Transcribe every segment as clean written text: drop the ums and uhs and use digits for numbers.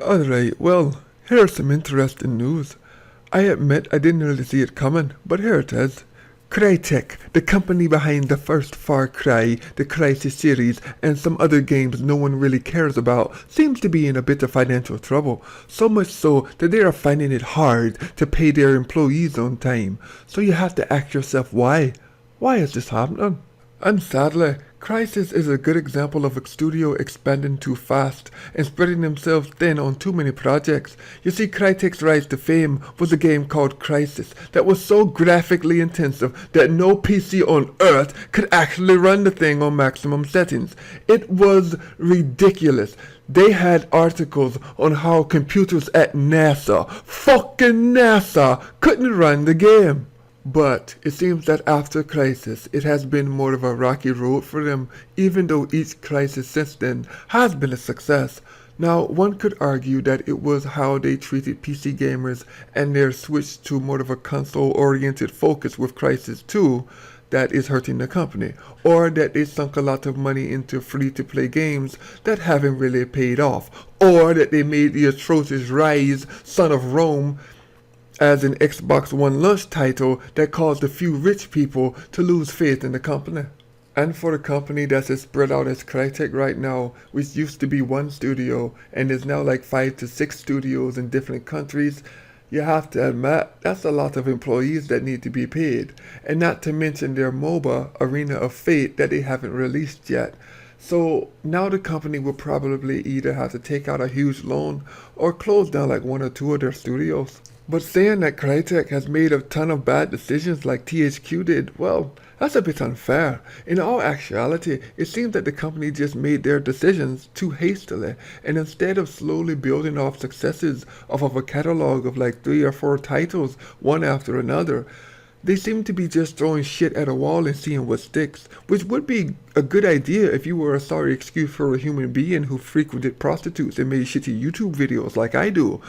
Alright, well, here's some interesting news. I admit I didn't really see it coming, but here it is. Crytek, the company behind the first Far Cry, the Crysis series, and some other games no one really cares about, seems to be in a bit of financial trouble. So much so that they are finding it hard to pay their employees on time. So you have to ask yourself why. Why is this happening? And sadly, Crysis is a good example of a studio expanding too fast and spreading themselves thin on too many projects. You see, Crytek's rise to fame was a game called Crysis that was so graphically intensive that no PC on Earth could actually run the thing on maximum settings. It was ridiculous. They had articles on how computers at fucking NASA, couldn't run the game. But it seems that after Crysis, it has been more of a rocky road for them, even though each Crysis since then has been a success. Now, one could argue that it was how they treated PC gamers and their switch to more of a console-oriented focus with Crysis 2 that is hurting the company, or that they sunk a lot of money into free-to-play games that haven't really paid off, or that they made the atrocious Rise, Son of Rome, as an Xbox One launch title that caused a few rich people to lose faith in the company. And for a company that's as spread out as Crytek right now, which used to be one studio and is now like 5 to 6 studios in different countries, you have to admit that's a lot of employees that need to be paid, and not to mention their MOBA, Arena of Fate, that they haven't released yet. So now the company will probably either have to take out a huge loan or close down like one or two of their studios. But saying that Crytek has made a ton of bad decisions like THQ did, well, that's a bit unfair. In all actuality, it seems that the company just made their decisions too hastily, and instead of slowly building off successes off of a catalog of like 3 or 4 titles, one after another, they seem to be just throwing shit at a wall and seeing what sticks, which would be a good idea if you were a sorry excuse for a human being who frequented prostitutes and made shitty YouTube videos like I do.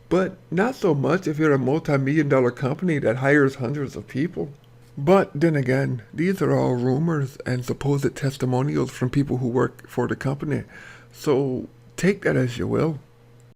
But not so much if you're a multi-million-dollar company that hires hundreds of people. But then again, these are all rumors and supposed testimonials from people who work for the company. So take that as you will.